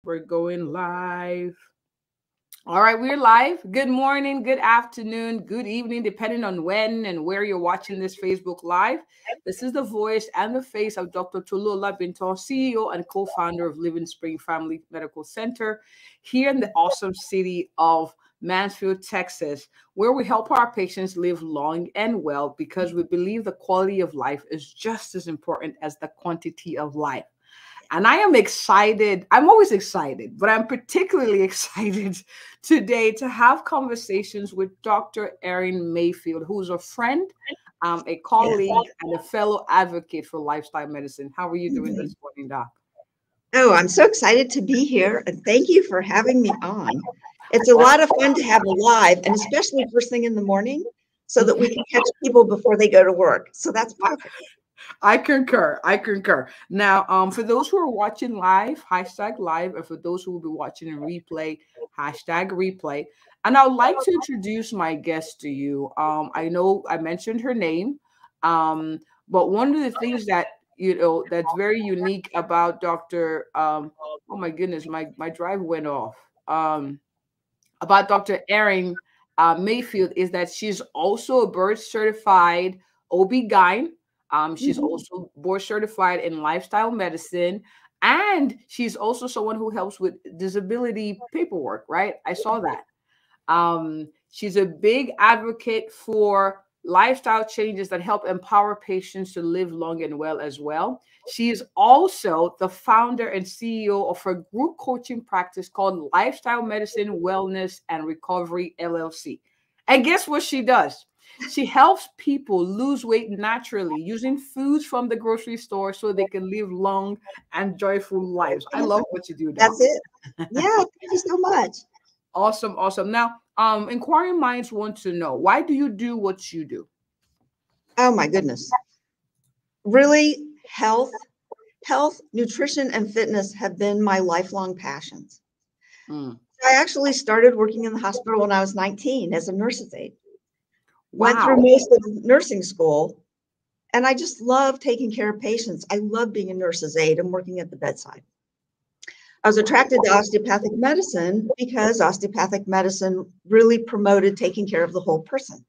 We're going live. All right, we're live. Good morning, good afternoon, good evening, depending on when and where you're watching this Facebook Live. This is the voice and the face of Dr. Olabintan, CEO and co-founder of Livingspring Family Medical Center here in the awesome city of Mansfield, Texas, where we help our patients live long and well because we believe the quality of life is just as important as the quantity of life. And I am excited. I'm always excited, but I'm particularly excited today to have conversations with Dr. Erin Mayfield, who's a friend, a Yeah. colleague, and a fellow advocate for lifestyle medicine. How are you doing Mhm. this morning, Doc? Oh, I'm so excited to be here, and thank you for having me on. It's a lot of fun to have a live, and especially first thing in the morning, so that we can catch people before they go to work. So that's perfect. I concur. I concur. Now, for those who are watching live, hashtag live, and for those who will be watching in replay, hashtag replay. And I would like to introduce my guest to you. I know I mentioned her name, but one of the things that that's very unique about Dr. Oh my goodness, my drive went off. About Dr. Erin Mayfield is that she's also a board certified OB-GYN. She's Mhm. also board certified in lifestyle medicine. And she's also someone who helps with disability paperwork, right? I saw that. She's a big advocate for lifestyle changes that help empower patients to live long and well as well. She is also the founder and CEO of a group coaching practice called Lifestyle Medicine, Wellness, and Recovery LLC. And guess what she does? She helps people lose weight naturally using foods from the grocery store so they can live long and joyful lives. I love what you do, Doc. That's it. Yeah, thank you so much. Awesome, awesome. Now, inquiring minds want to know, why do you do what you do? Oh my goodness. Really, health, nutrition, and fitness have been my lifelong passions. Mm. I actually started working in the hospital when I was 19 as a nurse's aide. Went through Wow. most of nursing school. And I just love taking care of patients. I love being a nurse's aide and working at the bedside. I was attracted to osteopathic medicine because osteopathic medicine really promoted taking care of the whole person.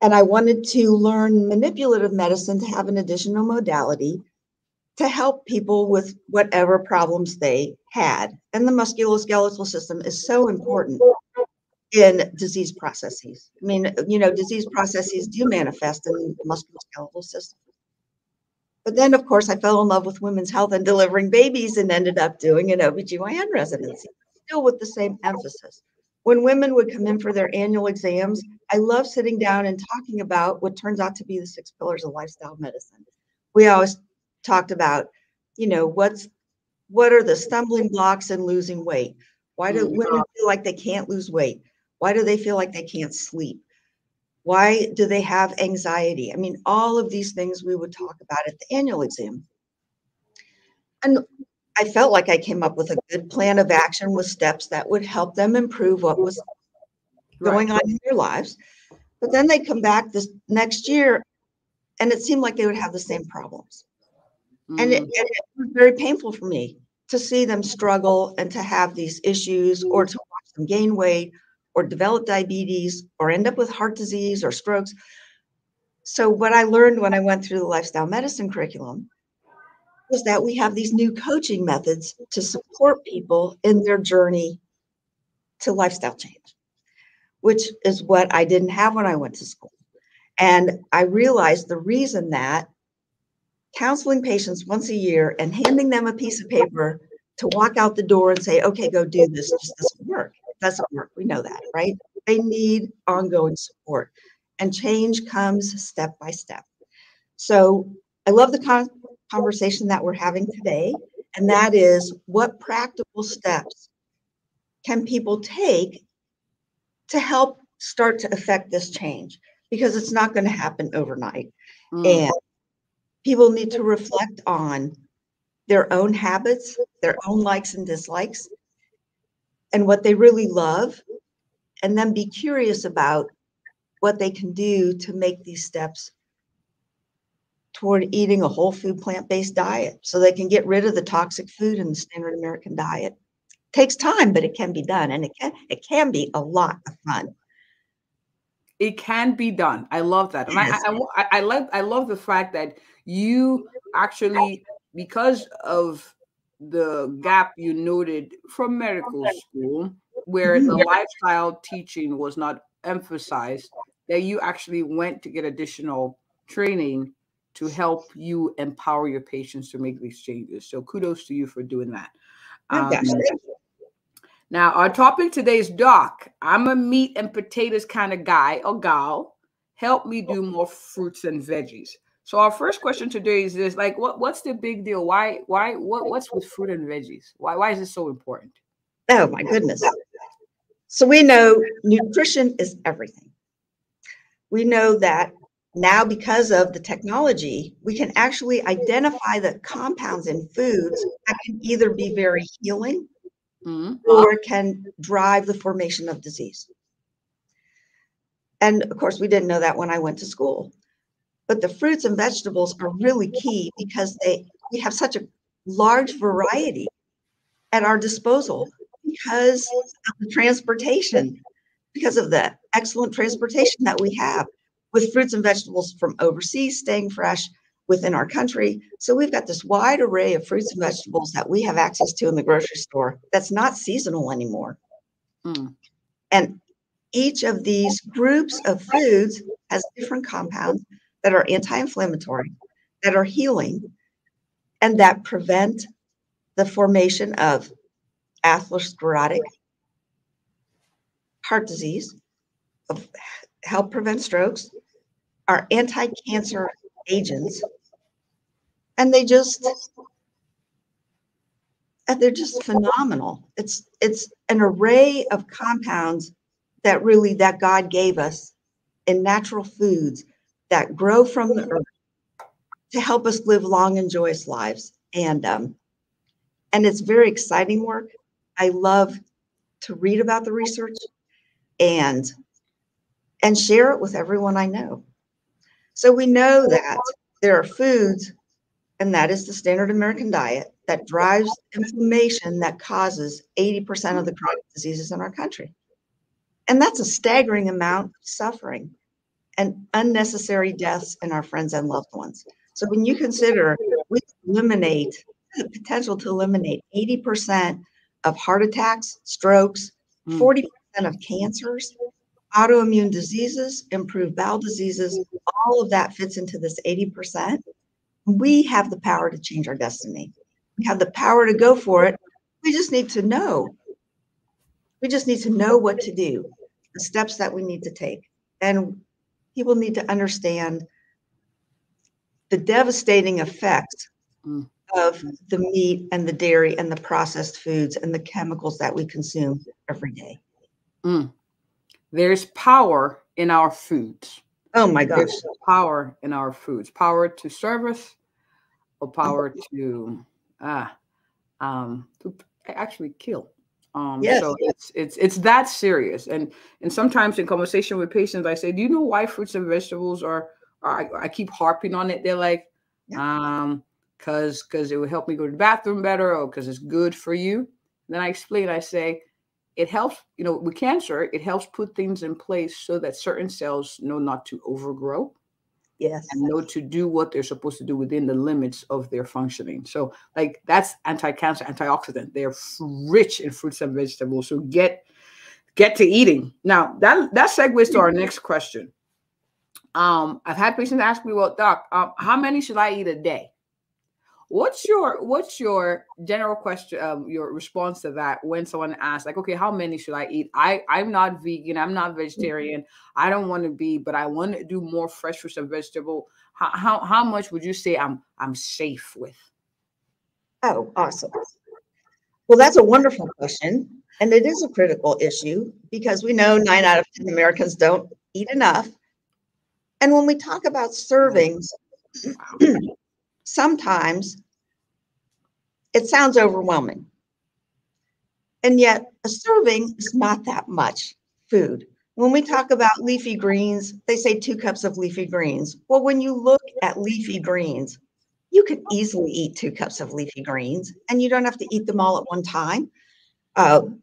And I wanted to learn manipulative medicine to have an additional modality to help people with whatever problems they had. And the musculoskeletal system is so important in disease processes. I mean, disease processes do manifest in the musculoskeletal system. But then, of course, I fell in love with women's health and delivering babies and ended up doing an OBGYN residency, still with the same emphasis. When women would come in for their annual exams, I love sitting down and talking about what turns out to be the 6 pillars of lifestyle medicine. We always talked about, what are the stumbling blocks in losing weight? Why do Mm. women feel like they can't lose weight? Why do they feel like they can't sleep? Why do they have anxiety? I mean, all of these things we would talk about at the annual exam. And I felt like I came up with a good plan of action with steps that would help them improve what was Right. going on in their lives. But then they'd come back this next year and it seemed like they would have the same problems. And Mm. it was very painful for me to see them struggle and to have these issues or to watch them gain weight or develop diabetes or end up with heart disease or strokes. So what I learned when I went through the lifestyle medicine curriculum was that we have these new coaching methods to support people in their journey to lifestyle change, which is what I didn't have when I went to school. And I realized the reason that counseling patients once a year and handing them a piece of paper to walk out the door and say, okay, go do this, just doesn't work. It doesn't work. We know that, right? They need ongoing support. And change comes step by step. So I love the conversation that we're having today. And that is, what practical steps can people take to help start to affect this change? Because it's not going to happen overnight. Mm. And people need to reflect on their own habits, their own likes and dislikes, and what they really love, and then be curious about what they can do to make these steps toward eating a whole food plant-based diet so they can get rid of the toxic food in the standard American diet. Takes time, but it can be done, and it can be a lot of fun. It can be done. I love that, and Yes. I love the fact that you actually, because of the gap you noted from medical school, where the lifestyle teaching was not emphasized, that you actually went to get additional training to help you empower your patients to make these changes. So kudos to you for doing that. Oh gosh, Now, our topic today is Doc. I'm a meat and potatoes kind of guy or gal. Help me do more fruits and veggies. So our first question today is this: like, what's the big deal? What's with fruit and veggies? Why is it so important? oh my goodness. So we know nutrition is everything. We know that now because of the technology, we can actually identify the compounds in foods that can either be very healing or can drive the formation of disease. And of course, we didn't know that when I went to school. But the fruits and vegetables are really key because we have such a large variety at our disposal because of the transportation, because of the excellent transportation that we have with fruits and vegetables from overseas staying fresh within our country. So we've got this wide array of fruits and vegetables that we have access to in the grocery store that's not seasonal anymore. And each of these groups of foods has different compounds that are anti-inflammatory, that are healing, and that prevent the formation of atherosclerotic heart disease, help prevent strokes, are anti-cancer agents, and they're just phenomenal. It's an array of compounds that God gave us in natural foods that grow from the earth to help us live long and joyous lives. And it's very exciting work. I love to read about the research and share it with everyone I know. So we know that there are foods, and that is the standard American diet, that drives inflammation that causes 80% of the chronic diseases in our country. And that's a staggering amount of suffering and unnecessary deaths in our friends and loved ones. So when you consider we eliminate the potential to eliminate 80% of heart attacks, strokes, 40% of cancers, autoimmune diseases, improved bowel diseases, all of that fits into this 80%. We have the power to change our destiny. We have the power to go for it. We just need to know. We just need to know what to do, the steps that we need to take. And people need to understand the devastating effects of the meat and the dairy and the processed foods and the chemicals that we consume every day. There's power in our foods. Oh my gosh. There's power in our foods. Power to serve us, or power to actually kill. Yes. So it's that serious. And sometimes in conversation with patients, I say, do you know why fruits and vegetables are I keep harping on it. They're like, because it will help me go to the bathroom better, or because it's good for you. And then I explain, I say, it helps, with cancer, it helps put things in place so that certain cells know not to overgrow. Yes. And know to do what they're supposed to do within the limits of their functioning. So like that's anti-cancer, antioxidant. They're rich in fruits and vegetables. So get to eating. Now that segues to our next question. I've had patients ask me, well, Doc, how many should I eat a day? What's your general question, your response to that when someone asks, like, okay, how many should I eat? I'm not vegan, I'm not vegetarian, I don't want to be, but I want to do more fresh fruits and vegetable. How much would you say I'm safe with? Oh, awesome. Well, that's a wonderful question. And it is a critical issue because we know 9 out of 10 Americans don't eat enough. And when we talk about servings, sometimes it sounds overwhelming. And yet a serving is not that much food. When we talk about leafy greens, they say 2 cups of leafy greens. Well, when you look at leafy greens, you could easily eat 2 cups of leafy greens, and you don't have to eat them all at one time.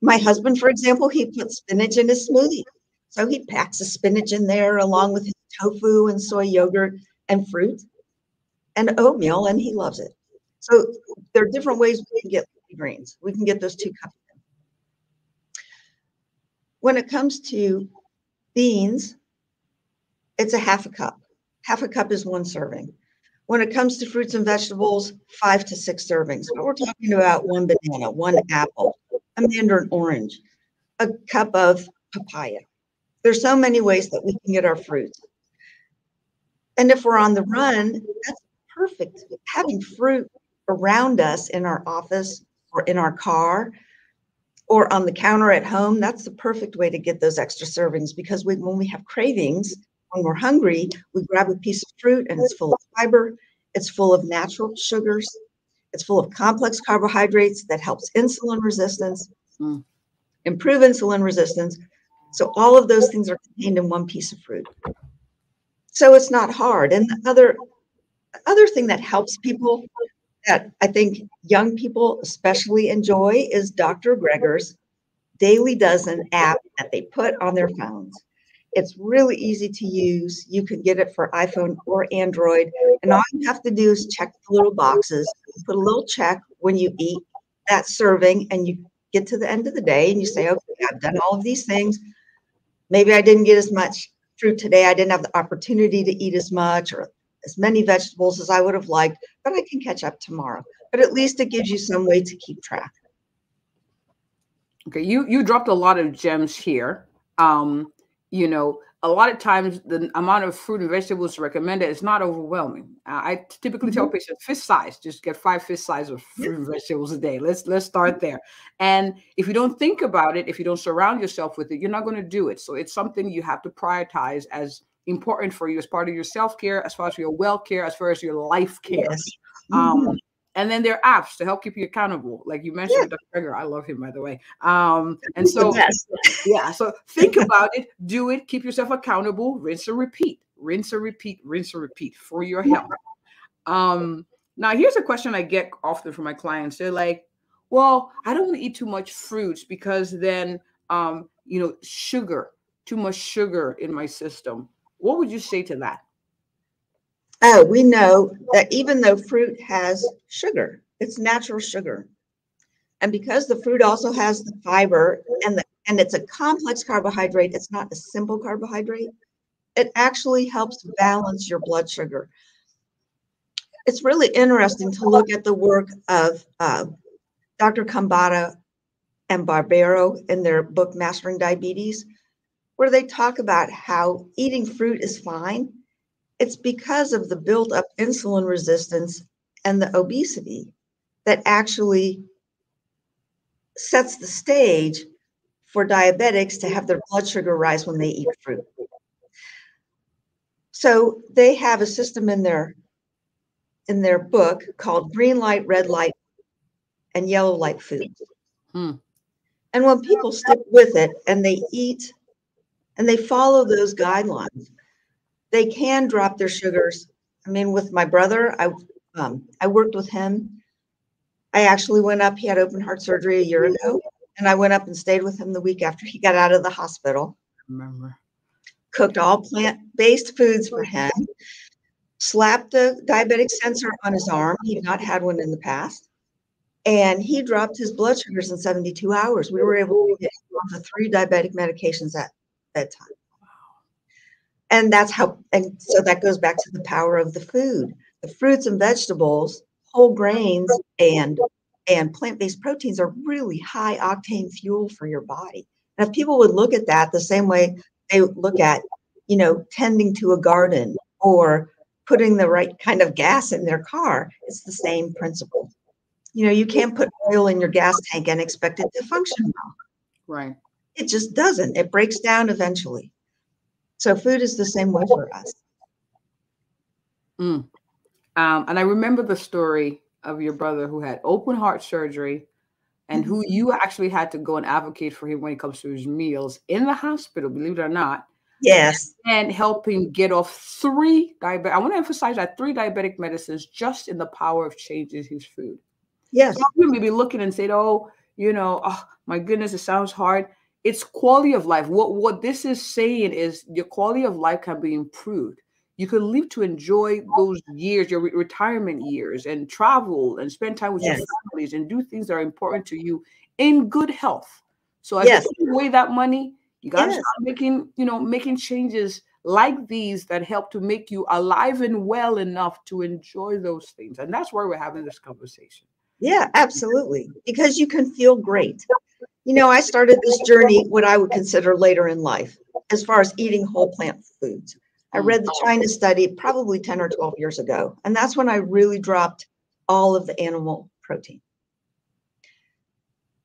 My husband, for example, he puts spinach in his smoothie. So he packs the spinach in there along with his tofu and soy yogurt and fruit and oatmeal, and he loves it. So there are different ways we can get leafy greens. We can get those 2 cups. When it comes to beans, it's a half a cup. Half a cup is 1 serving. When it comes to fruits and vegetables, 5 to 6 servings. But we're talking about 1 banana, 1 apple, a mandarin orange, a cup of papaya. There's so many ways that we can get our fruits. And if we're on the run, that's perfect. Having fruit around us in our office or in our car or on the counter at home, that's the perfect way to get those extra servings, because when we have cravings, when we're hungry, we grab a piece of fruit and it's full of fiber, it's full of natural sugars, it's full of complex carbohydrates that helps insulin resistance, improve insulin resistance. So all of those things are contained in 1 piece of fruit. So it's not hard. And the other thing that helps people, that I think young people especially enjoy, is Dr. Greger's Daily Dozen app that they put on their phones. It's really easy to use. You can get it for iPhone or Android. And all you have to do is check the little boxes, put a little check when you eat that serving, and you get to the end of the day and you say, okay, I've done all of these things. Maybe I didn't get as much fruit today. I didn't have the opportunity to eat as much or as many vegetables as I would have liked, but I can catch up tomorrow. But at least it gives you some way to keep track. Okay, you dropped a lot of gems here. You know, a lot of times the amount of fruit and vegetables recommended is not overwhelming. I typically tell patients fist size, just get 5 fist size of fruit and vegetables a day. Let's start there. And if you don't think about it, if you don't surround yourself with it, you're not going to do it. So it's something you have to prioritize as important for you, as part of your self-care, as far as your well-care, as far as your life care. Yes. And then there are apps to help keep you accountable. Like you mentioned, Dr. Greger, I love him, by the way. And so, yeah, so think about it, do it, keep yourself accountable, rinse and repeat, rinse and repeat, rinse and repeat for your health. Now, here's a question I get often from my clients. They're like, well, I don't want to eat too much fruits because then, you know, too much sugar in my system. What would you say to that? Oh, we know that even though fruit has sugar, it's natural sugar. And because the fruit also has the fiber and it's a complex carbohydrate, it's not a simple carbohydrate, it actually helps balance your blood sugar. It's really interesting to look at the work of Dr. Kambata and Barbero in their book, Mastering Diabetes, where they talk about how eating fruit is fine. It's because of the built up insulin resistance and the obesity that actually sets the stage for diabetics to have their blood sugar rise when they eat fruit. So they have a system in their book called green light, red light, and yellow light foods. And when people stick with it and they eat and they follow those guidelines, they can drop their sugars. I mean, with my brother, I worked with him. I actually went up, he had open heart surgery a year ago, and I went up and stayed with him the week after he got out of the hospital. Remember. Cooked all plant-based foods for him, slapped a diabetic sensor on his arm. He'd not had one in the past. And he dropped his blood sugars in 72 hours. We were able to get him off of 3 diabetic medications at that time. And that's how, and so that goes back to the power of the food. The fruits and vegetables, whole grains, and plant-based proteins are really high octane fuel for your body. And if people would look at that the same way they look at, you know, tending to a garden or putting the right kind of gas in their car, it's the same principle. You know, you can't put oil in your gas tank and expect it to function well. Right. It just doesn't. It breaks down eventually. So food is the same way for us. And I remember the story of your brother who had open heart surgery and who you actually had to go and advocate for him when it comes to his meals in the hospital, believe it or not, Yes. and help him get off 3 diabetic. I want to emphasize that 3 diabetic medicines just in the power of changing his food. Yes. Some of you may be looking and saying, "Oh, oh my goodness, it sounds hard." It's quality of life. What this is saying is your quality of life can be improved. You can live to enjoy those years, your retirement years, and travel and spend time with your Yes. families and do things that are important to you in good health. So as Yes. you put away that money, you got to Yes. start making changes like these that help to make you alive and well enough to enjoy those things. And that's why we're having this conversation. Yeah, absolutely. Because you can feel great. I started this journey, what I would consider later in life, as far as eating whole plant foods. I read the China study probably 10 or 12 years ago, and that's when I really dropped all of the animal protein.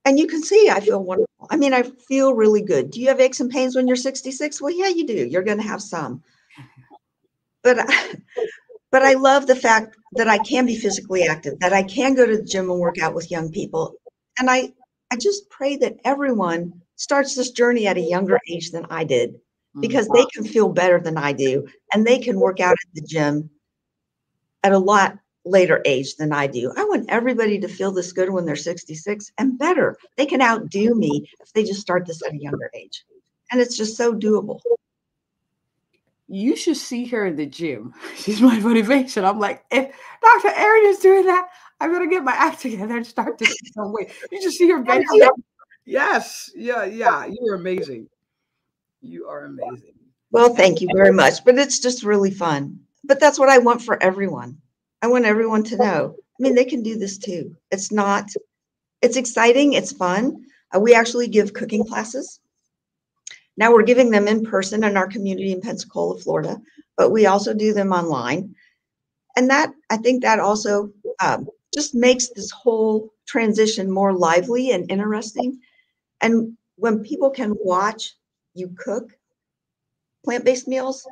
And you can see I feel wonderful. I mean, I feel really good. Do you have aches and pains when you're 66? Well, yeah, you do. You're going to have some. But I love the fact that I can be physically active, that I can go to the gym and work out with young people. And I just pray that everyone starts this journey at a younger age than I did, because they can feel better than I do, and they can work out at the gym at a lot later age than I do. I want everybody to feel this good when they're 66 and better. They can outdo me if they just start this at a younger age. And it's just so doable. You should see her in the gym. She's my motivation. I'm like, if Dr. Erin is doing that, I better get my act together and start to lose some weight. You just see her bench. Yes. Yeah. You are amazing. You are amazing. Well, thank you very much. But it's just really fun. But that's what I want for everyone. I want everyone to know. I mean, they can do this too. It's exciting. It's fun. We actually give cooking classes. Now we're giving them in person in our community in Pensacola, Florida, but we also do them online. And I think that also just makes this whole transition more lively and interesting. And when people can watch you cook plant-based meals,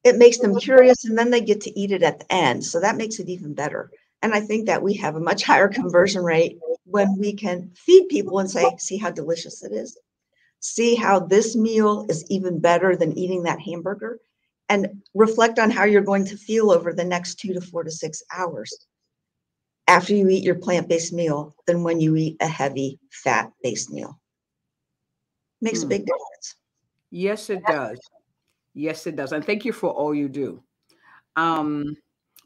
it makes them curious, and then they get to eat it at the end. So that makes it even better. And I think that we have a much higher conversion rate when we can feed people and say, see how delicious it is. See how this meal is even better than eating that hamburger, and reflect on how you're going to feel over the next 2 to 4 to 6 hours after you eat your plant-based meal than when you eat a heavy fat-based meal. Makes a big difference. Yes, it does. Yes, it does. And thank you for all you do. Now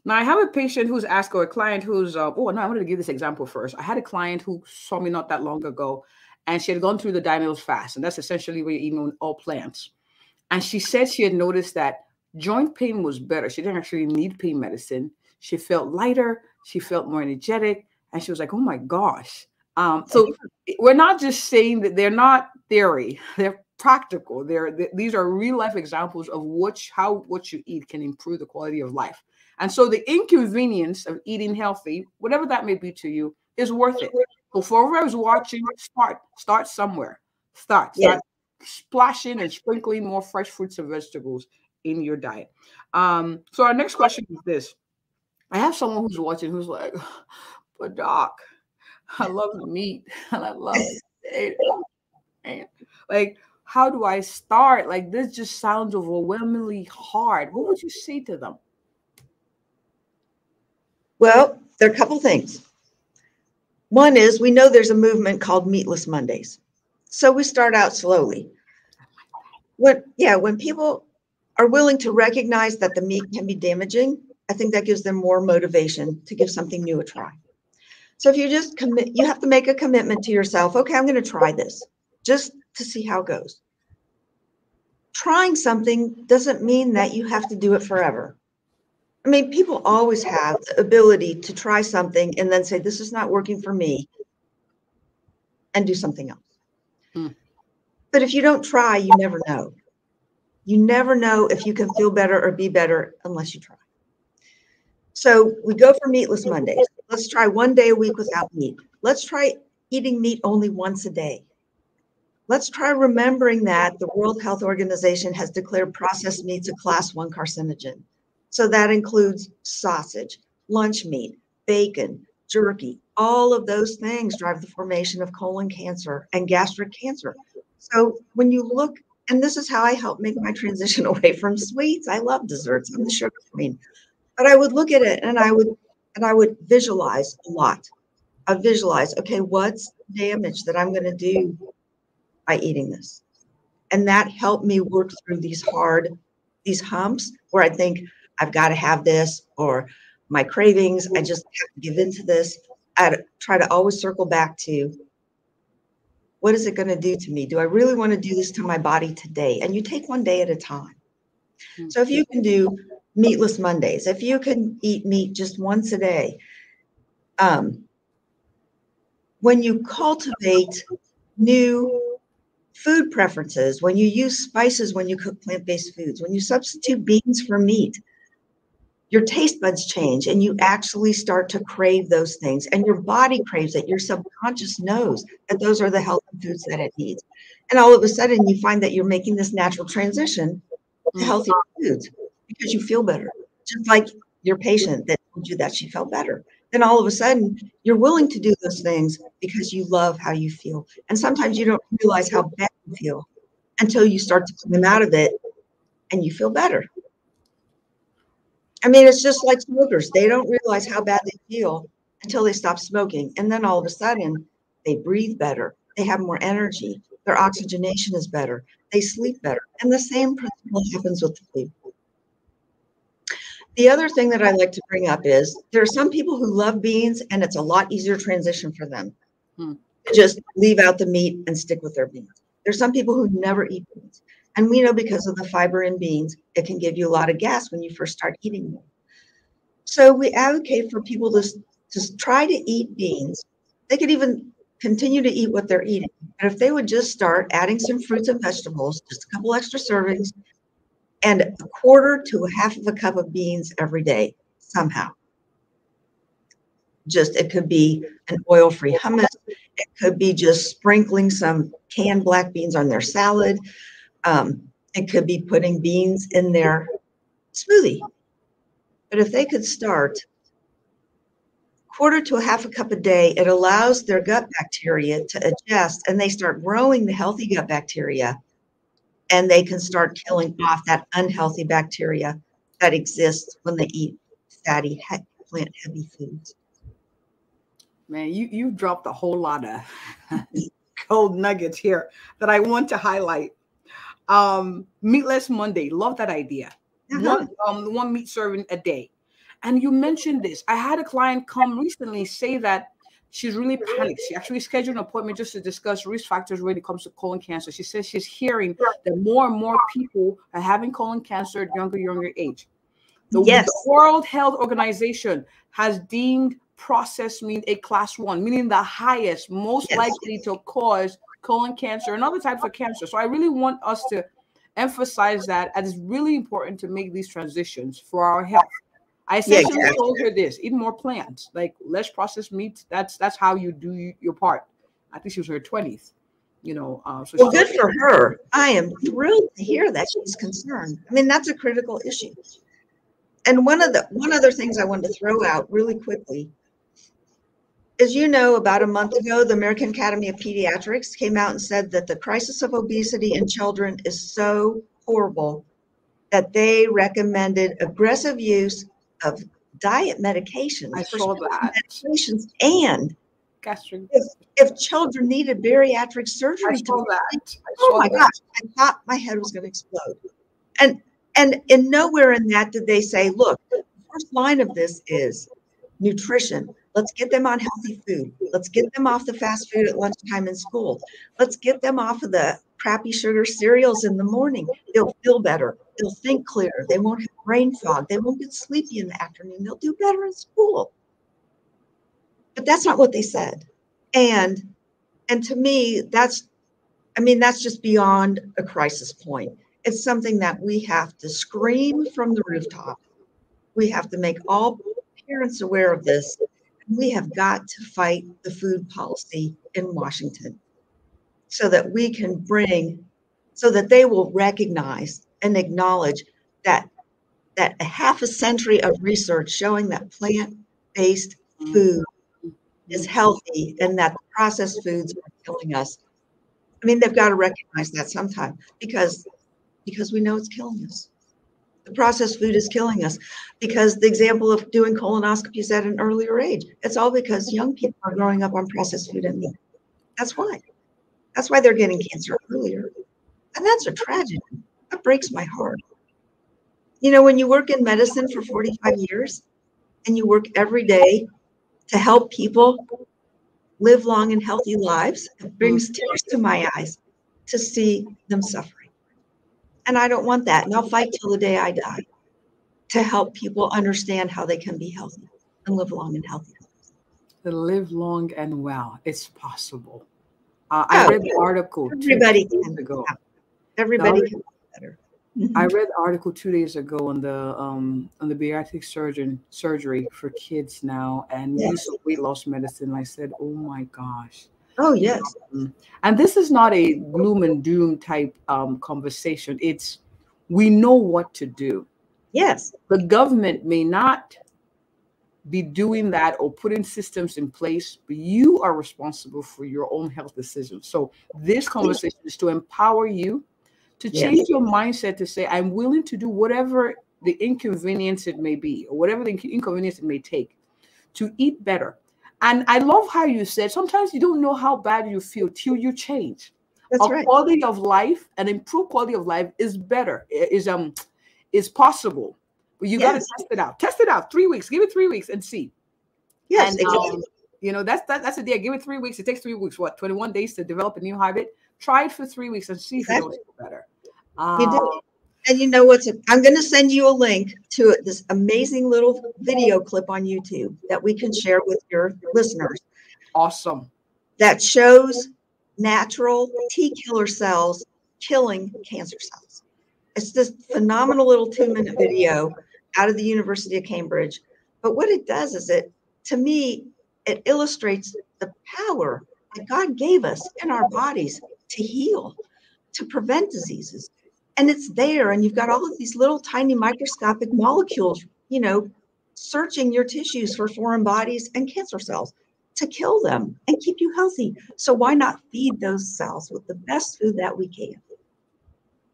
I have a patient who's asked, or a client who's, I wanted to give this example first. I had a client who saw me not that long ago, and she had gone through the Daniel's fast, and that's essentially where you're eating all plants. And she said she had noticed that joint pain was better. She didn't actually need pain medicine. She felt lighter. She felt more energetic. And she was like, oh my gosh. So we're not just saying that they're not theory. They're practical. These are real life examples of how what you eat can improve the quality of life. And so the inconvenience of eating healthy, whatever that may be to you, is worth it. So for whoever's watching, start somewhere. Start splashing and sprinkling more fresh fruits and vegetables in your diet. So our next question is this. I have someone who's watching who's like, but doc, I love the meat and I love it. Like, how do I start? Like, this just sounds overwhelmingly hard. What would you say to them? Well, there are a couple things. One is, we know there's a movement called Meatless Mondays. So we start out slowly. When people are willing to recognize that the meat can be damaging, I think that gives them more motivation to give something new a try. So if you just commit, you have to make a commitment to yourself. Okay, I'm going to try this just to see how it goes. Trying something doesn't mean that you have to do it forever. I mean, people always have the ability to try something and then say, this is not working for me, and do something else. But if you don't try, you never know. You never know if you can feel better or be better unless you try. So we go for Meatless Mondays. Let's try 1 day a week without meat. Let's try eating meat only once a day. Let's try remembering that the World Health Organization has declared processed meats a class 1 carcinogen. So that includes sausage, lunch meat, bacon, jerky, all of those things drive the formation of colon cancer and gastric cancer. So when you look, and this is how I help make my transition away from sweets. I love desserts. I'm the sugar queen. But I would look at it and I would visualize a lot. I visualize, okay, what's the damage that I'm going to do by eating this? And that helped me work through these humps where I think I've got to have this, or my cravings, I just have to give into this. I try to always circle back to, what is it going to do to me? Do I really want to do this to my body today? And you take one day at a time. So if you can do meatless Mondays, if you can eat meat just once a day, when you cultivate new food preferences, when you use spices, when you cook plant-based foods, when you substitute beans for meat, your taste buds change and you actually start to crave those things, and your body craves it. Your subconscious knows that those are the healthy foods that it needs. And all of a sudden you find that you're making this natural transition to healthier foods because you feel better. Just like your patient that told you that she felt better. Then all of a sudden you're willing to do those things because you love how you feel. And sometimes you don't realize how bad you feel until you start to climb out of it and you feel better. I mean, it's just like smokers. They don't realize how bad they feel until they stop smoking. And then all of a sudden, they breathe better. They have more energy. Their oxygenation is better. They sleep better. And the same principle happens with the food. The other thing that I like to bring up is there are some people who love beans, and it's a lot easier transition for them to just leave out the meat and stick with their beans. There's some people who never eat beans. And we know because of the fiber in beans, it can give you a lot of gas when you first start eating them. So we advocate for people to try to eat beans. They could even continue to eat what they're eating. And if they would just start adding some fruits and vegetables, just a couple extra servings, and a quarter to a half of a cup of beans every day, somehow. Just, it could be an oil-free hummus. It could be just sprinkling some canned black beans on their salad. It could be putting beans in their smoothie. But if they could start quarter to a half a cup a day, it allows their gut bacteria to adjust, and they start growing the healthy gut bacteria, and they can start killing off that unhealthy bacteria that exists when they eat fatty, plant-heavy foods. Man, you dropped a whole lot of gold nuggets here that I want to highlight. Meatless Monday, love that idea. One meat serving a day. And you mentioned this. I had a client come recently say that she's really panicked. She actually scheduled an appointment just to discuss risk factors when it comes to colon cancer. She says she's hearing that more and more people are having colon cancer at younger age. The World Health Organization has deemed processed meat a class 1, meaning the highest, most likely to cause colon cancer and other types of cancer. So I really want us to emphasize that, and it's really important to make these transitions for our health. I essentially told her this: eat more plants, like less processed meat. That's how you do your part. I think she was her 20th. So well, good for her. I am thrilled to hear that she's concerned. I mean, that's a critical issue. And one other things I wanted to throw out really quickly is, about a month ago, the American Academy of Pediatrics came out and said that the crisis of obesity in children is so horrible that they recommended aggressive use of diet medications. I saw that. Medications, and if children needed bariatric surgery, my gosh, I thought my head was going to explode. And nowhere in that did they say, look, the first line of this is nutrition. Let's get them on healthy food. Let's get them off the fast food at lunchtime in school. Let's get them off of the crappy sugar cereals in the morning. They'll feel better. They'll think clearer. They won't have brain fog. They won't get sleepy in the afternoon. They'll do better in school. But that's not what they said. And to me, that's just beyond a crisis point. It's something that we have to scream from the rooftop. We have to make all parents aware of this. We have got to fight the food policy in Washington so that we can so that they will recognize and acknowledge that a half a century of research showing that plant-based food is healthy and that the processed foods are killing us. I mean, they've got to recognize that sometime because we know it's killing us. The processed food is killing us because the example of doing colonoscopies at an earlier age, it's all because young people are growing up on processed food and meat. That's why. That's why they're getting cancer earlier. And that's a tragedy. That breaks my heart. You know, when you work in medicine for 45 years and you work every day to help people live long and healthy lives, it brings tears to my eyes to see them suffering. And I don't want that. And I'll fight till the day I die to help people understand how they can be healthy and live long and healthy. To live long and well. It's possible. I read the article everybody 2 days ago. Everybody can be better. I read the article 2 days ago on the bariatric surgery for kids now and use of weight loss medicine. I said, oh my gosh. Oh, yes. And this is not a gloom and doom type conversation. It's we know what to do. Yes. The government may not be doing that or putting systems in place, but you are responsible for your own health decisions. So this conversation is to empower you to change your mindset to say, I'm willing to do whatever the inconvenience it may be, or whatever the inconvenience it may take to eat better. And I love how you said, sometimes you don't know how bad you feel till you change. That's right. Quality of life, an improved quality of life is better, is possible. But you got to test it out. Test it out. 3 weeks. Give it 3 weeks and see. Yes, and, exactly. You know, that's the idea. Give it 3 weeks. It takes 3 weeks. What, 21 days to develop a new habit? Try it for 3 weeks and see if you don't feel better. You do. And you know what's? I'm going to send you a link to this amazing little video clip on YouTube that we can share with your listeners. Awesome. That shows natural T killer cells killing cancer cells. It's this phenomenal little 2-minute video out of the University of Cambridge. But what it does is to me, it illustrates the power that God gave us in our bodies to heal, to prevent diseases. And it's there, and you've got all of these little tiny microscopic molecules, you know, searching your tissues for foreign bodies and cancer cells to kill them and keep you healthy. So why not feed those cells with the best food that we can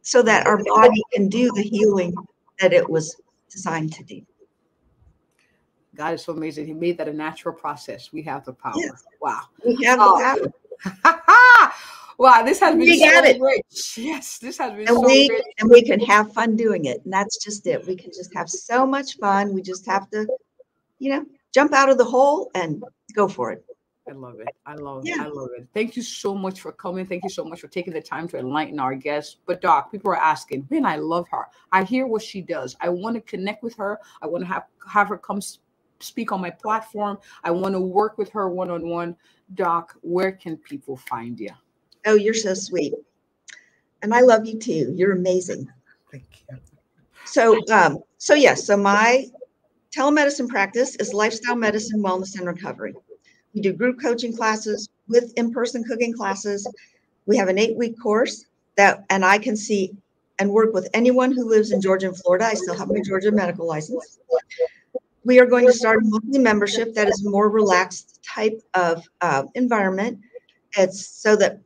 so that our body can do the healing that it was designed to do? God is so amazing. He made that a natural process. We have the power. Yes. Wow. We have the power. Wow, this has been so rich. Yes, this has been so rich. And we can have fun doing it. And that's just it. We can just have so much fun. We just have to, you know, jump out of the hole and go for it. I love it. I love it. Thank you so much for coming. Thank you so much for taking the time to enlighten our guests. But Doc, people are asking, man, I love her. I hear what she does. I want to connect with her. I want to have her come speak on my platform. I want to work with her one-on-one. Doc, where can people find you? Oh, you're so sweet. And I love you too. You're amazing. Thank you. So my telemedicine practice is lifestyle medicine, wellness, and recovery. We do group coaching classes with in-person cooking classes. We have an 8-week course and I can see and work with anyone who lives in Georgia and Florida. I still have my Georgia medical license. We are going to start a monthly membership that is a more relaxed type of environment. It's so that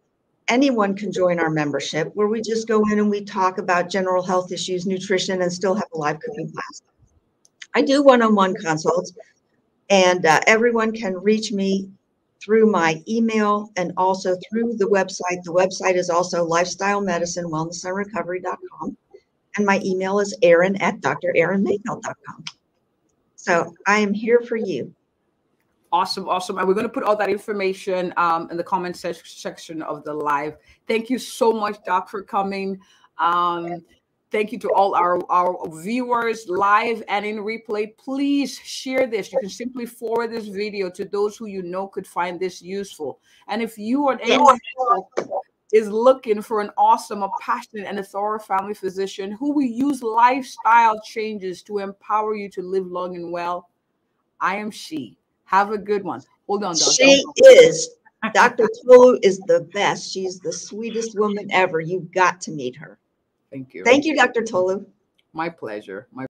anyone can join our membership, where we just go in and we talk about general health issues, nutrition, and still have a live cooking class. I do one-on-one consults, and everyone can reach me through my email and also through the website. The website is also lifestylemedicinewellnessandrecovery.com, and my email is Erin@drerinmayfield.com. So I am here for you. Awesome. And we're going to put all that information in the comment section of the live. Thank you so much, Doc, for coming. Thank you to all our viewers live and in replay. Please share this. You can simply forward this video to those who you know could find this useful. And if you or anyone is looking for an awesome, a passionate, and a thorough family physician who will use lifestyle changes to empower you to live long and well, I am she. Have a good one. Hold on, Doc. She is. Dr. Tolu is the best. She's the sweetest woman ever. You've got to meet her. Thank you. Thank you, Dr. Tolu. My pleasure.